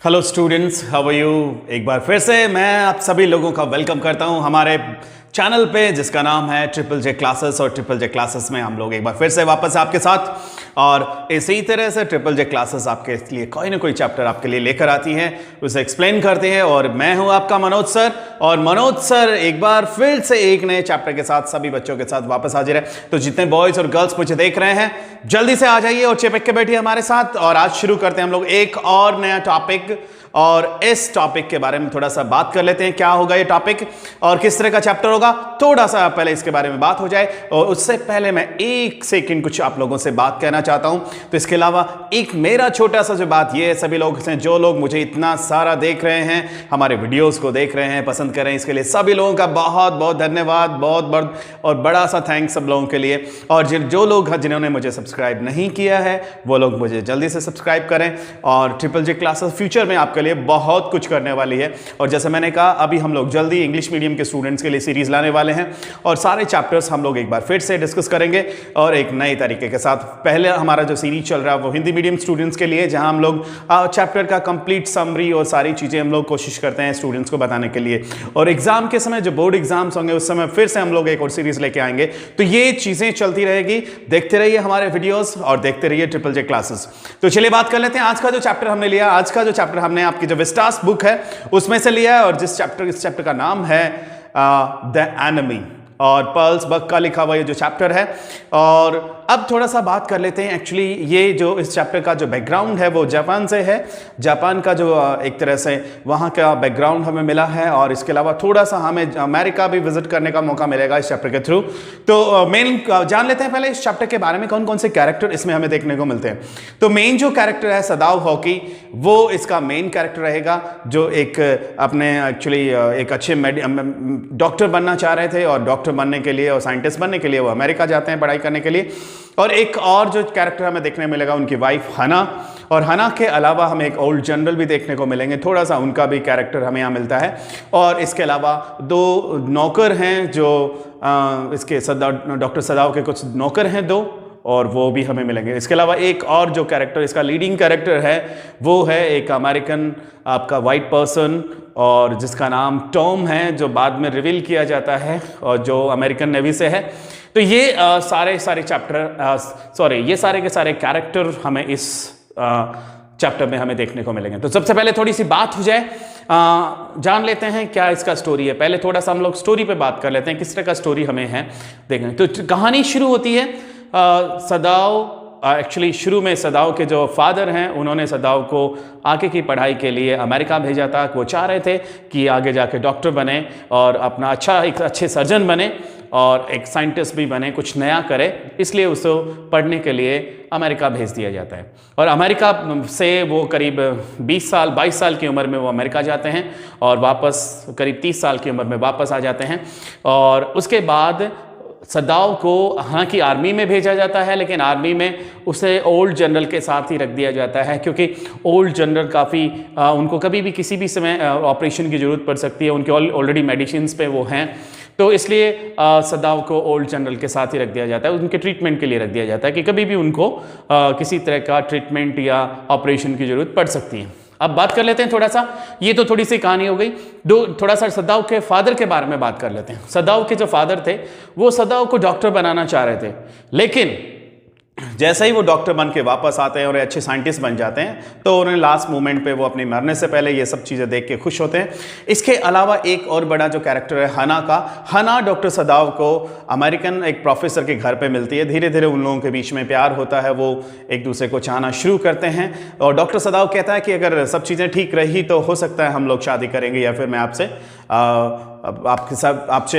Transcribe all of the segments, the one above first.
Hello students, how are you. एक बार फिर से मैं आप सभी लोगों का वेलकम करता हूं हमारे चैनल पे जिसका नाम है ट्रिपल जे क्लासेस। और ट्रिपल जे क्लासेस में हम लोग एक बार फिर से वापस आपके साथ, और इसी तरह से ट्रिपल जे क्लासेस आपके लिए कोई ना कोई चैप्टर आपके लिए लेकर आती हैं, उसे एक्सप्लेन करते हैं। और मैं हूं आपका मनोज सर, और मनोज सर एक बार फिर से एक नए चैप्टर के साथ सभी बच्चों के साथ वापस हाजिर है। तो जितने बॉयज और गर्ल्स मुझे देख रहे हैं, जल्दी से आ जाइए और चिपक के बैठिए हमारे साथ। और आज शुरू करते हैं हम लोग एक और नया टॉपिक, और इस टॉपिक के बारे में थोड़ा सा बात कर लेते हैं। क्या होगा ये टॉपिक और किस तरह का चैप्टर होगा, थोड़ा सा पहले इसके बारे में बात हो जाए। और उससे पहले मैं एक सेकंड कुछ आप लोगों से बात कहना चाहता हूं। तो इसके अलावा एक मेरा छोटा सा जो बात ये है, सभी लोग हैं जो लोग मुझे इतना सारा देख रहे हैं, हमारे वीडियोस को देख रहे हैं, पसंद कर रहे हैं, इसके लिए सभी लोगों का बहुत बहुत धन्यवाद, बहुत बहुत और बड़ा सा थैंक्स सब लोगों के लिए। और जो लोग जिन्होंने मुझे सब्सक्राइब नहीं किया है वो लोग मुझे जल्दी से सब्सक्राइब करें। और ट्रिपल जे क्लासेस फ्यूचर में आपके लिए बहुत कुछ करने वाली है। और जैसे मैंने कहा, अभी हम लोग जल्दी इंग्लिश मीडियम के स्टूडेंट्स के लिए सीरीज लाने वाले हैं, और सारे चैप्टर्स हम लोग एक बार फिर से डिस्कस करेंगे और एक नए तरीके के साथ। पहले हमारा जो सीरीज चल रहा है वो हिंदी मीडियम स्टूडेंट्स के लिए, जहां हम लोग चैप्टर का कंप्लीट समरी और सारी चीजें हम लोग कोशिश करते हैं स्टूडेंट्स को बताने के लिए। और एग्जाम के समय जो बोर्ड एग्जाम्स होंगे उस समय फिर से हम लोग एक और सीरीज लेके आएंगे। तो ये चीजें चलती रहेगी, देखते रहिए हमारे वीडियोस और देखते रहिए ट्रिपल जे क्लासेस। तो चलिए बात कर लेते हैं आज का जो चैप्टर हमने लिया। आज का जो चैप्टर हमने आपकी जो विस्टास बुक है उसमें से लिया है, और इस चैप्टर का नाम है द एनिमी, और पर्ल्स बक का लिखा हुआ ये जो चैप्टर है। और अब थोड़ा सा बात कर लेते हैं। एक्चुअली ये जो इस चैप्टर का जो बैकग्राउंड है वो जापान से है। जापान का जो एक तरह से वहाँ का बैकग्राउंड हमें मिला है, और इसके अलावा थोड़ा सा हमें अमेरिका भी विजिट करने का मौका मिलेगा इस चैप्टर के थ्रू। तो मेन जान लेते हैं पहले इस चैप्टर के बारे में, कौन कौन से कैरेक्टर इसमें हमें देखने को मिलते हैं। तो मेन जो कैरेक्टर है सदाओ हॉकी, वो इसका मेन कैरेक्टर रहेगा, जो एक अपने एक्चुअली एक अच्छे डॉक्टर बनना चाह रहे थे, और डॉक्टर बनने के लिए और साइंटिस्ट बनने के लिए वो अमेरिका जाते हैं पढ़ाई करने के लिए। और एक और जो कैरेक्टर हमें देखने मिलेगा उनकी वाइफ हना, और हना के अलावा हमें एक ओल्ड जनरल भी देखने को मिलेंगे, थोड़ा सा उनका भी कैरेक्टर हमें यहाँ मिलता है। और इसके अलावा दो नौकर हैं जो इसके डॉक्टर सदाओ के कुछ नौकर हैं दो, और वो भी हमें मिलेंगे। इसके अलावा एक और जो कैरेक्टर इसका लीडिंग कैरेक्टर है वो है एक अमेरिकन आपका वाइट पर्सन, और जिसका नाम टॉम है, जो बाद में रिवील किया जाता है और जो अमेरिकन नेवी से है। तो ये सारे चैप्टर ये सारे के सारे कैरेक्टर हमें इस चैप्टर में हमें देखने को मिलेंगे। तो सबसे पहले थोड़ी सी बात हो जाए, जान लेते हैं क्या इसका स्टोरी है। पहले थोड़ा सा हम लोग स्टोरी पे बात कर लेते हैं, किस तरह का स्टोरी हमें है देखें। तो कहानी शुरू होती है सदाओ एक्चुअली शुरू में सदाओ के जो फादर हैं उन्होंने सदाओ को आगे की पढ़ाई के लिए अमेरिका भेजा था। वो चाह रहे थे कि आगे जाके डॉक्टर बने और अपना एक अच्छे सर्जन बने और एक साइंटिस्ट भी बने, कुछ नया करे, इसलिए उसको पढ़ने के लिए अमेरिका भेज दिया जाता है। और अमेरिका से वो करीब 22 साल की उम्र में वो अमेरिका जाते हैं, और वापस करीब 30 साल की उम्र में वापस आ जाते हैं। और उसके बाद सदाओ को हालांकि आर्मी में भेजा जाता है, लेकिन आर्मी में उसे ओल्ड जनरल के साथ ही रख दिया जाता है, क्योंकि ओल्ड जनरल काफ़ी उनको कभी भी किसी भी समय ऑपरेशन की ज़रूरत पड़ सकती है, उनके ऑलरेडी मेडिसिन्स पे वो हैं। तो इसलिए सदाओ को ओल्ड जनरल के साथ ही रख दिया जाता है, उनके ट्रीटमेंट के लिए रख दिया जाता है कि कभी भी उनको किसी तरह का ट्रीटमेंट या ऑपरेशन की ज़रूरत पड़ सकती है। अब बात कर लेते हैं थोड़ा सा, ये तो थोड़ी सी कहानी हो गई। थोड़ा सा सदाओ के फादर के बारे में बात कर लेते हैं। सदाओ के जो फादर थे वो सदाओ को डॉक्टर बनाना चाह रहे थे, लेकिन जैसे ही वो डॉक्टर बन के वापस आते हैं और अच्छे साइंटिस्ट बन जाते हैं, तो उन्हें लास्ट मोमेंट पे वो अपने मरने से पहले ये सब चीज़ें देख के खुश होते हैं। इसके अलावा एक और बड़ा जो कैरेक्टर है हना का, हना डॉक्टर सदाओ को अमेरिकन एक प्रोफेसर के घर पे मिलती है। धीरे धीरे उन लोगों के बीच में प्यार होता है, वो एक दूसरे को चाहना शुरू करते हैं। और डॉक्टर सदाओ कहता है कि अगर सब चीज़ें ठीक रही तो हो सकता है हम लोग शादी करेंगे, या फिर मैं आपसे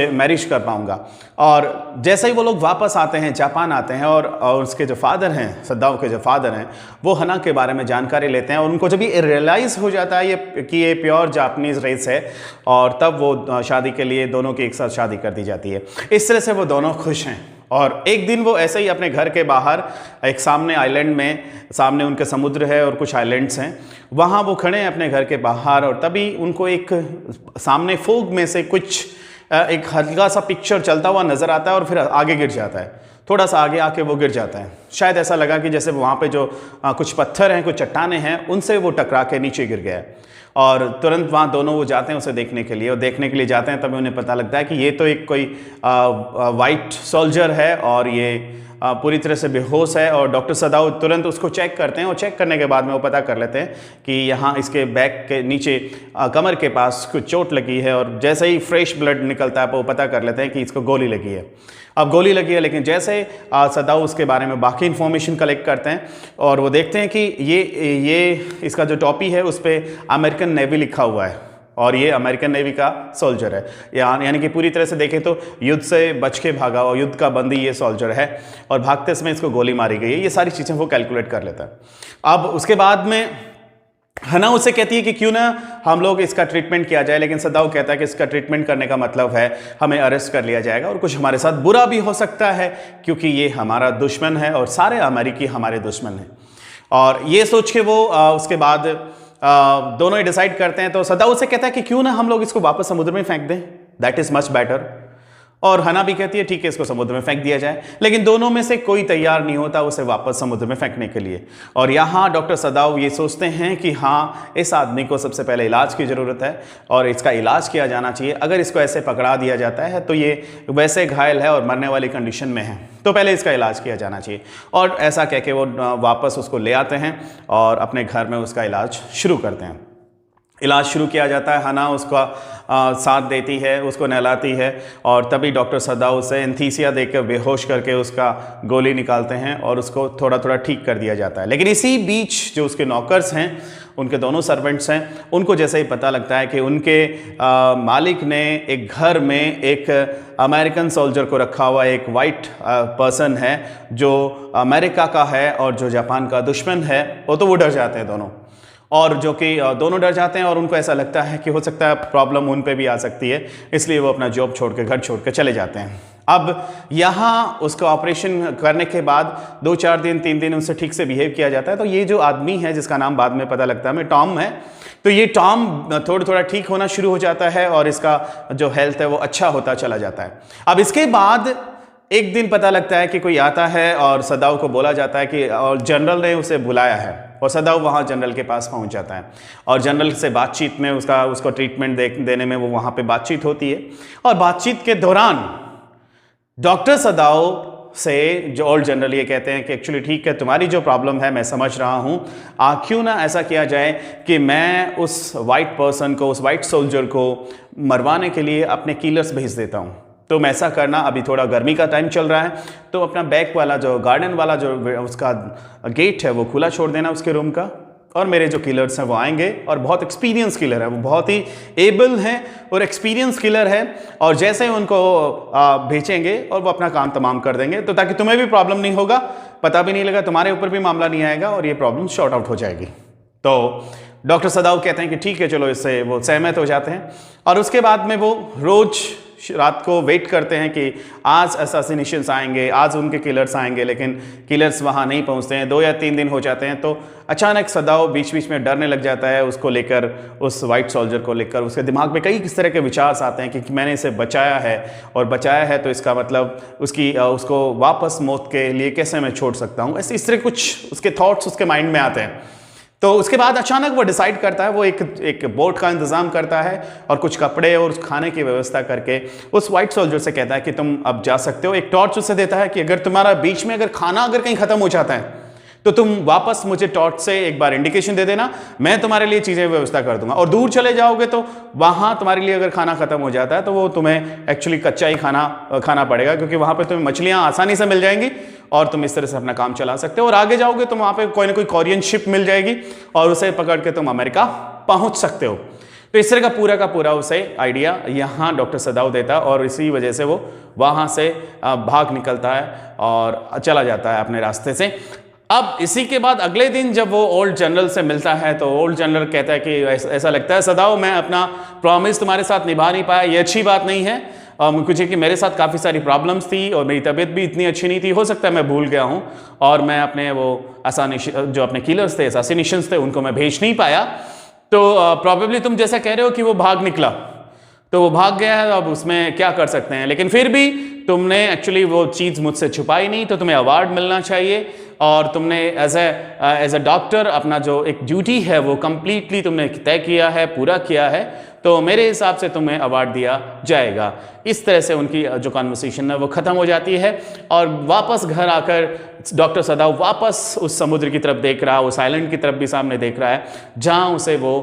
मैरिज कर पाऊंगा। और जैसे ही वो लोग वापस आते हैं, जापान आते हैं, और उसके जो फादर हैं, सदाओ के जो फादर हैं, वो हना के बारे में जानकारी लेते हैं, और उनको जब ये रियलाइज़ हो जाता है कि ये प्योर जापानीज़ रेस है, और तब वो शादी के लिए दोनों की एक साथ शादी कर दी जाती है। इस तरह से वो दोनों खुश हैं। और एक दिन वो ऐसे ही अपने घर के बाहर एक सामने आइलैंड में, सामने उनके समुद्र है और कुछ आइलैंड्स हैं, वहाँ वो खड़े हैं अपने घर के बाहर, और तभी उनको एक सामने फोग में से कुछ एक हल्का सा पिक्चर चलता हुआ नज़र आता है और फिर आगे गिर जाता है। थोड़ा सा आगे आके वो गिर जाता है। शायद ऐसा लगा कि जैसे वहाँ पे जो कुछ पत्थर हैं, कुछ चट्टाने हैं, उनसे वो टकरा के नीचे गिर गया है। और तुरंत वहाँ दोनों वो जाते हैं उसे देखने के लिए, और देखने के लिए जाते हैं तभी उन्हें पता लगता है कि ये तो एक कोई वाइट सोल्जर है और ये पूरी तरह से बेहोश है। और डॉक्टर सदाऊ तुरंत उसको चेक करते हैं, और चेक करने के बाद में वो पता कर लेते हैं कि यहाँ इसके बैक के नीचे कमर के पास कुछ चोट लगी है। और जैसे ही फ्रेश ब्लड निकलता है वो पता कर लेते हैं कि इसको गोली लगी है। अब गोली लगी है, लेकिन जैसे सदाऊ उसके बारे में बाकी इन्फॉर्मेशन कलेक्ट करते हैं और वो देखते हैं कि ये इसका जो टॉपी है उस पर अमेरिकन नेवी लिखा हुआ है, और ये अमेरिकन नेवी का सोल्जर है। यानी कि पूरी तरह से देखें तो युद्ध से बच के भागा और युद्ध का बंदी ये सोल्जर है, और भागते समय इसको गोली मारी गई है। ये सारी चीज़ें वो कैलकुलेट कर लेता है। अब उसके बाद में हना उसे कहती है कि क्यों ना हम लोग इसका ट्रीटमेंट किया जाए, लेकिन सदाऊ कहता है कि इसका ट्रीटमेंट करने का मतलब है हमें अरेस्ट कर लिया जाएगा और कुछ हमारे साथ बुरा भी हो सकता है, क्योंकि ये हमारा दुश्मन है और सारे अमेरिकी हमारे दुश्मन हैं। और ये सोच के वो उसके बाद दोनों ही डिसाइड करते हैं। तो सदाऊ उसे कहता है कि क्यों ना हम लोग इसको वापस समुद्र में फेंक दें, दैट इज मच बेटर। और हना भी कहती है ठीक है, इसको समुद्र में फेंक दिया जाए, लेकिन दोनों में से कोई तैयार नहीं होता उसे वापस समुद्र में फेंकने के लिए। और यहाँ डॉक्टर सदाऊ ये सोचते हैं कि हाँ, इस आदमी को सबसे पहले इलाज की ज़रूरत है और इसका इलाज किया जाना चाहिए। अगर इसको ऐसे पकड़ा दिया जाता है तो ये वैसे घायल है और मरने वाली कंडीशन में है, तो पहले इसका इलाज किया जाना चाहिए। और ऐसा कह के वो वापस उसको ले आते हैं और अपने घर में उसका इलाज शुरू करते हैं। इलाज शुरू किया जाता है, हना उसका साथ देती है, उसको नहलाती है, और तभी डॉक्टर सदाऊ उसे एंथीसिया देकर बेहोश करके उसका गोली निकालते हैं और उसको थोड़ा थोड़ा ठीक कर दिया जाता है। लेकिन इसी बीच जो उसके नौकर्स हैं, उनके दोनों सर्वेंट्स हैं, उनको जैसे ही पता लगता है कि उनके मालिक ने एक घर में एक अमेरिकन सोल्जर को रखा हुआ, एक वाइट पर्सन है जो अमेरिका का है और जो जापान का दुश्मन है, तो वो डर जाते हैं दोनों। और जो कि दोनों डर जाते हैं और उनको ऐसा लगता है कि हो सकता है प्रॉब्लम उन पे भी आ सकती है, इसलिए वो अपना जॉब छोड़ के, घर छोड़ के चले जाते हैं। अब यहाँ उसका ऑपरेशन करने के बाद 2-4 दिन 3 दिन उनसे ठीक से बिहेव किया जाता है। तो ये जो आदमी है, जिसका नाम बाद में पता लगता है हमें टॉम है, तो ये टॉम थोड़ा थोड़ा ठीक होना शुरू हो जाता है और इसका जो हेल्थ है वो अच्छा होता चला जाता है। अब इसके बाद एक दिन पता लगता है कि कोई आता है और सदाऊ को बोला जाता है कि और जनरल ने उसे बुलाया है, और सदाऊ वहाँ जनरल के पास पहुँच जाता है और जनरल से बातचीत में उसको ट्रीटमेंट देने में वो वहाँ पे बातचीत होती है। और बातचीत के दौरान डॉक्टर सदाऊ से जो ओल्ड जनरल ये कहते हैं कि एक्चुअली ठीक है, तुम्हारी जो प्रॉब्लम है मैं समझ रहा हूँ, क्यों ना ऐसा किया जाए कि मैं उस वाइट पर्सन को, उस वाइट सोल्जर को मरवाने के लिए अपने किलर्स भेज देता हूँ। तो मैं ऐसा करना, अभी थोड़ा गर्मी का टाइम चल रहा है, तो अपना बैक वाला जो गार्डन वाला जो उसका गेट है वो खुला छोड़ देना उसके रूम का, और मेरे जो किलर्स हैं वो आएंगे, और बहुत एक्सपीरियंस किलर है, वो बहुत ही एबल हैं और एक्सपीरियंस किलर है, और जैसे उनको भेजेंगे और वो अपना काम तमाम कर देंगे, तो ताकि तुम्हें भी प्रॉब्लम नहीं होगा, पता भी नहीं लगा, तुम्हारे ऊपर भी मामला नहीं आएगा और ये प्रॉब्लम शॉर्ट आउट हो जाएगी। तो डॉक्टर सदाऊ कहते हैं कि ठीक है चलो, इससे वो सहमत हो जाते हैं। और उसके बाद में वो रोज रात को वेट करते हैं कि आज असैसिनेशंस आएंगे, आज उनके किलर्स आएंगे, लेकिन किलर्स वहाँ नहीं पहुँचते हैं। 2 या 3 दिन हो जाते हैं, तो अचानक सदाऊ बीच बीच में डरने लग जाता है उसको लेकर, उस वाइट सोल्जर को लेकर। उसके दिमाग में कई किस तरह के विचार आते हैं कि मैंने इसे बचाया है, और बचाया है तो इसका मतलब उसको वापस मौत के लिए कैसे मैं छोड़ सकता हूँ, ऐसे इस तरह कुछ उसके थॉट्स उसके माइंड में आते हैं। तो उसके बाद अचानक वो डिसाइड करता है, वो एक बोट का इंतजाम करता है और कुछ कपड़े और खाने की व्यवस्था करके उस वाइट सोल्जर से कहता है कि तुम अब जा सकते हो। एक टॉर्च उसे देता है कि अगर तुम्हारा बीच में खाना अगर कहीं खत्म हो जाता है तो तुम वापस मुझे टॉर्च से एक बार इंडिकेशन दे देना, मैं तुम्हारे लिए चीज़ें व्यवस्था कर दूंगा। और दूर चले जाओगे तो वहाँ तुम्हारे लिए अगर खाना खत्म हो जाता है तो वो तुम्हें एक्चुअली कच्चा ही खाना पड़ेगा, क्योंकि वहाँ पे तुम्हें मछलियाँ आसानी से मिल जाएंगी और तुम इस तरह से अपना काम चला सकते हो। और आगे जाओगे तो वहाँ पे कोई ना कोई कोरियन शिप मिल जाएगी और उसे पकड़ के तुम अमेरिका पहुँच सकते हो। तो इस तरह का पूरा उसे आइडिया यहाँ डॉक्टर सदाऊ देता, और इसी वजह से वो वहाँ से भाग निकलता है और चला जाता है अपने रास्ते से। अब इसी के बाद अगले दिन जब वो ओल्ड जनरल से मिलता है तो ओल्ड जनरल कहता है कि ऐसा लगता है सदाऊ, मैं अपना प्रॉमिस तुम्हारे साथ निभा नहीं पाया, ये अच्छी बात नहीं है। मुझे कि मेरे साथ काफ़ी सारी प्रॉब्लम्स थी और मेरी तबीयत भी इतनी अच्छी नहीं थी, हो सकता है मैं भूल गया हूँ, और मैं अपने जो अपने किलर्स थे, असैसिनेशंस थे, उनको मैं भेज नहीं पाया। तो प्रॉबेबली तुम जैसा कह रहे हो कि वो भाग निकला, तो वो भाग गया है, अब उसमें क्या कर सकते हैं। लेकिन फिर भी तुमने एक्चुअली वो चीज़ मुझसे छुपाई नहीं, तो तुम्हें अवार्ड मिलना चाहिए। और तुमने एज ए डॉक्टर अपना जो एक ड्यूटी है वो कंप्लीटली तुमने तय किया है, पूरा किया है, तो मेरे हिसाब से तुम्हें अवार्ड दिया जाएगा। इस तरह से उनकी जो कॉन्वर्सेशन है वो ख़त्म हो जाती है। और वापस घर आकर डॉक्टर सदाव वापस उस समुद्र की तरफ देख रहा है, उस आइलैंड की तरफ भी सामने देख रहा है जहाँ उसे वो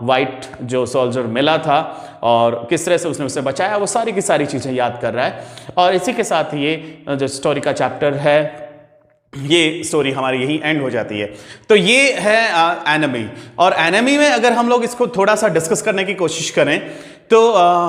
वाइट जो सोल्जर मिला था और किस तरह से उसने उसे बचाया, वो सारी की सारी चीज़ें याद कर रहा है। और इसी के साथ ये जो स्टोरी का चैप्टर है, ये स्टोरी हमारी यही एंड हो जाती है। तो ये है एनिमी। और एनिमी में अगर हम लोग इसको थोड़ा सा डिस्कस करने की कोशिश करें तो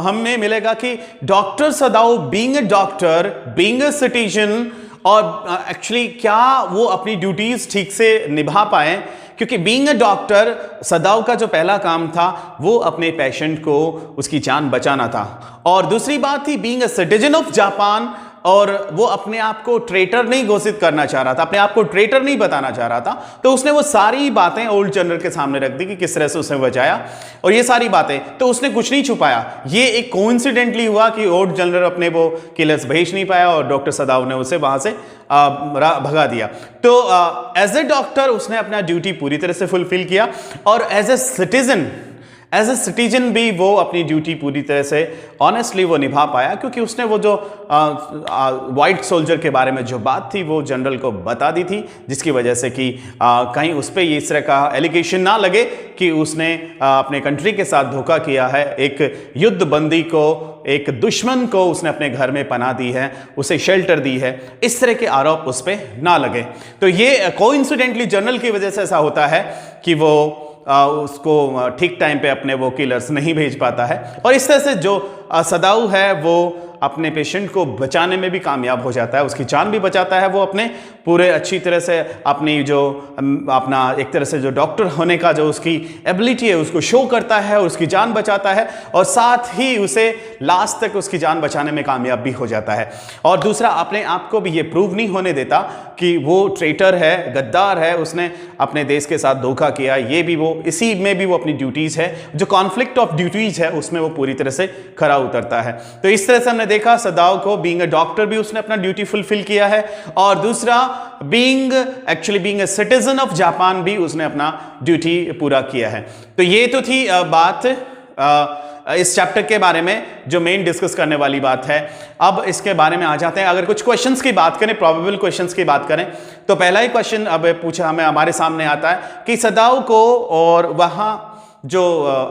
हमें मिलेगा कि doctor सदाव being a doctor, being a citizen, और एक्चुअली क्या वो अपनी ड्यूटीज ठीक से निभा पाए, क्योंकि बीइंग अ डॉक्टर सदाव का जो पहला काम था वो अपने पेशेंट को उसकी जान बचाना था। और दूसरी बात थी being a citizen of Japan, और वो अपने आप को ट्रेटर नहीं घोषित करना चाह रहा था, अपने आप को ट्रेटर नहीं बताना चाह रहा था। तो उसने वो सारी बातें ओल्ड जनरल के सामने रख दी कि किस तरह से उसने बचाया, और ये सारी बातें, तो उसने कुछ नहीं छुपाया। ये एक कोइंसिडेंटली हुआ कि ओल्ड जनरल अपने वो किलर्स भेज नहीं पाया और डॉक्टर सदाव ने उसे वहां से भगा दिया। तो एज ए डॉक्टर उसने अपना ड्यूटी पूरी तरह से फुलफिल किया, और एज ए सिटीजन भी वो अपनी ड्यूटी पूरी तरह से ऑनेस्टली वो निभा पाया, क्योंकि उसने वो जो वाइट सोल्जर के बारे में जो बात थी वो जनरल को बता दी थी, जिसकी वजह से कि कहीं उस पर इस तरह का एलिगेशन ना लगे कि उसने अपने कंट्री के साथ धोखा किया है, एक युद्ध बंदी को, एक दुश्मन को उसने अपने घर में पनाह दी है, उसे शेल्टर दी है, इस तरह के आरोप उस पर ना लगे। तो ये कोइंसिडेंटली जनरल की वजह से ऐसा होता है कि वो उसको ठीक टाइम पे अपने वो किलर्स नहीं भेज पाता है, और इस तरह से जो सदाऊ है वो अपने पेशेंट को बचाने में भी कामयाब हो जाता है, उसकी जान भी बचाता है। वो अपने पूरे अच्छी तरह से अपनी जो अपना एक तरह से जो डॉक्टर होने का जो उसकी एबिलिटी है उसको शो करता है और उसकी जान बचाता है, और साथ ही उसे लास्ट तक उसकी जान बचाने में कामयाब भी हो जाता है। और दूसरा, अपने आप को भी ये प्रूव नहीं होने देता कि वो ट्रेटर है, गद्दार है, उसने अपने देश के साथ धोखा किया। ये भी वो, इसी में भी वो अपनी ड्यूटीज़ है, जो कॉन्फ्लिक्ट ऑफ ड्यूटीज़ है उसमें वो पूरी तरह से खरा उतरता है। तो इस तरह से हमने देखा सदाव को बीइंग अ डॉक्टर भी उसने अपना ड्यूटी फुलफिल किया है, और दूसरा being a citizen of Japan भी उसने अपना ड्यूटी पूरा किया है। तो ये तो थी बात इस चैप्टर के बारे में जो मेन डिस्कस करने वाली बात है। अब इसके बारे में आ जाते हैं, अगर कुछ क्वेश्चंस की बात करें, प्रोबेबल क्वेश्चंस की बात करें, तो पहला ही क्वेश्चन अब पूछा हमारे सामने आता है कि सदाव को और वहां जो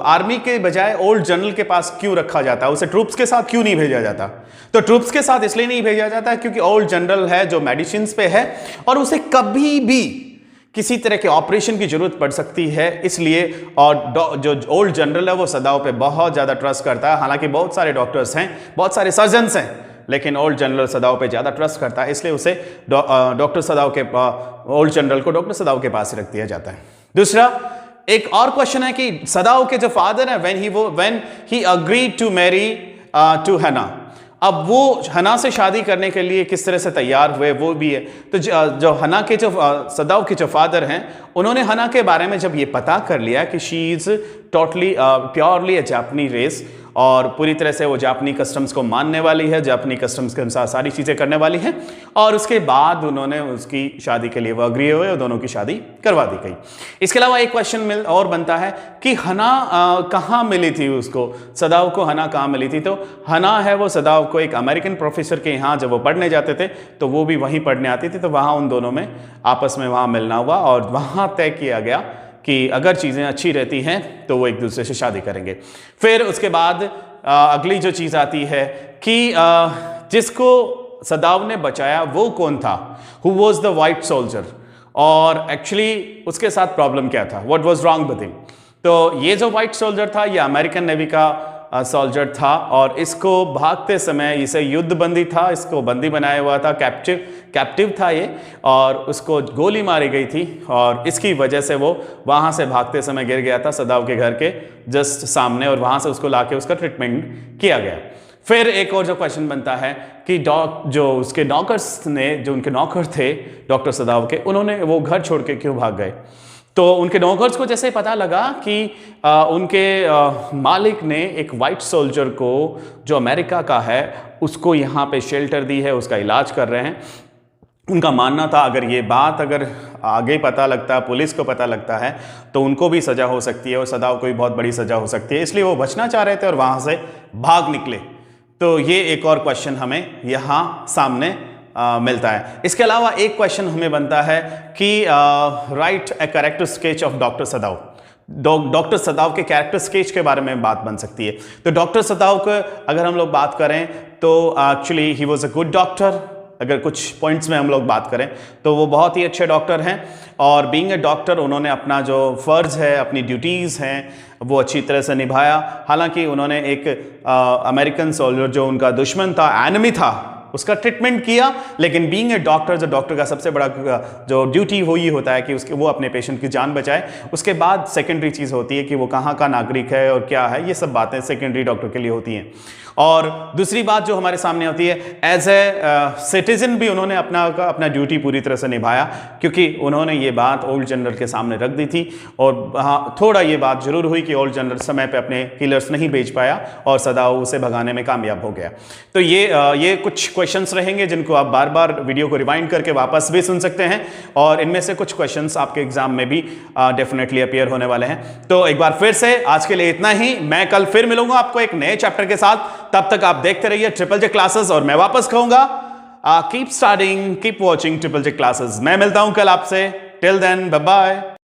आर्मी के बजाय ओल्ड जनरल के पास क्यों रखा जाता है, उसे ट्रूप्स के साथ क्यों नहीं भेजा जाता। तो ट्रूप्स के साथ इसलिए नहीं भेजा जाता है क्योंकि ओल्ड जनरल है जो मेडिसिन पे है, और उसे कभी भी किसी तरह के ऑपरेशन की जरूरत पड़ सकती है, इसलिए। और जो ओल्ड जनरल है वो सदाव पे बहुत ज्यादा ट्रस्ट करता है। हालांकि बहुत सारे डॉक्टर्स हैं, बहुत सारे सर्जन्स हैं, लेकिन ओल्ड जनरल सदाव पे ज्यादा ट्रस्ट करता है, इसलिए उसे डॉक्टर सदाव के ओल्ड जनरल को डॉक्टर सदाव के पास रख दिया जाता है। दूसरा, एक और क्वेश्चन है कि सदाव के जो फादर हैं when he agreed to marry to Hannah, अब वो हना से शादी करने के लिए किस तरह से तैयार हुए वो भी है। तो जो हना के जो सदाव के जो फादर हैं, उन्होंने हना के बारे में जब ये पता कर लिया कि शी इज टोटली प्योरली अ जापानी रेस, और पूरी तरह से वो जापानी कस्टम्स को मानने वाली है, जापानी कस्टम्स के अनुसार सारी चीज़ें करने वाली है, और उसके बाद उन्होंने उसकी शादी के लिए वो अग्री हुए और दोनों की शादी करवा दी गई। इसके अलावा एक क्वेश्चन और बनता है कि हना कहाँ मिली थी उसको, सदाव को हना कहाँ मिली थी। तो हना है वो सदाव को एक अमेरिकन प्रोफेसर के यहाँ जब वो पढ़ने जाते थे तो वो भी वहीं पढ़ने आती थी, तो वहाँ उन दोनों में आपस में वहाँ मिलना हुआ, और वहाँ तय किया गया कि अगर चीज़ें अच्छी रहती हैं तो वो एक दूसरे से शादी करेंगे। फिर उसके बाद अगली जो चीज़ आती है कि जिसको सदाव ने बचाया वो कौन था, who was the white soldier, और एक्चुअली उसके साथ प्रॉब्लम क्या था, what was wrong with him. तो ये जो वाइट सोल्जर था ये अमेरिकन नेवी का सोल्जर था, और इसको भागते समय इसे युद्ध बंदी था, इसको बंदी बनाया हुआ था, कैप्टिव था ये, और उसको गोली मारी गई थी, और इसकी वजह से वो वहाँ से भागते समय गिर गया था सदाव के घर के जस्ट सामने, और वहाँ से उसको लाके उसका ट्रीटमेंट किया गया। फिर एक और जो क्वेश्चन बनता है कि जो उसके नौकर्स ने, जो उनके नौकर थे डॉक्टर सदाव के, उन्होंने वो घर छोड़ के क्यों भाग गए। तो उनके नौकर्स को जैसे पता लगा कि उनके मालिक ने एक वाइट सोल्जर को जो अमेरिका का है उसको यहाँ पे शेल्टर दी है, उसका इलाज कर रहे हैं। उनका मानना था अगर ये बात अगर आगे पता लगता, पुलिस को पता लगता है तो उनको भी सज़ा हो सकती है और सदाव को भी बहुत बड़ी सज़ा हो सकती है, इसलिए वो बचना चाह रहे थे और वहाँ से भाग निकले। तो ये एक और क्वेश्चन हमें यहाँ सामने मिलता है। इसके अलावा एक क्वेश्चन हमें बनता है कि right a character sketch of doctor सदाव। Doctor सदाव के कैरेक्टर स्केच के बारे में बात बन सकती है। तो डॉक्टर सदाव को अगर हम लोग बात करें तो actually he was a good doctor. अगर कुछ पॉइंट्स में हम लोग बात करें तो वो बहुत ही अच्छे डॉक्टर हैं और बीइंग ए डॉक्टर उन्होंने अपना जो फ़र्ज़ है, अपनी ड्यूटीज़ हैं वो अच्छी तरह से निभाया। हालांकि उन्होंने एक अमेरिकन सोल्जर जो उनका दुश्मन था, एनिमी था, उसका ट्रीटमेंट किया, लेकिन बीइंग ए डॉक्टर जो डॉक्टर का सबसे बड़ा जो ड्यूटी वो ये होता है कि वो अपने पेशेंट की जान बचाए। उसके बाद सेकेंडरी चीज़ होती है कि वो कहाँ का नागरिक है और क्या है, ये सब बातें सेकेंडरी डॉक्टर के लिए होती हैं। और दूसरी बात जो हमारे सामने होती है, एज ए सिटीजन भी उन्होंने अपना ड्यूटी पूरी तरह से निभाया, क्योंकि उन्होंने ये बात ओल्ड जनरल के सामने रख दी थी। और हाँ, थोड़ा ये बात जरूर हुई कि ओल्ड जनरल समय पे अपने किलर्स नहीं भेज पाया और सदाव उसे भगाने में कामयाब हो गया। तो ये कुछ क्वेश्चंस रहेंगे जिनको आप बार बार वीडियो को रिवाइंड करके वापस भी सुन सकते हैं और इनमें से कुछ क्वेश्चंस आपके एग्जाम में भी डेफिनेटली अपीयर होने वाले हैं। तो एक बार फिर से आज के लिए इतना ही। मैं कल फिर मिलूंगा आपको एक नए चैप्टर के साथ। तब तक आप देखते रहिए ट्रिपल जे क्लासेस और मैं वापस कहूंगा keep studying, keep watching triple J classes. मैं मिलता हूं कल आपसे। Till then, bye bye.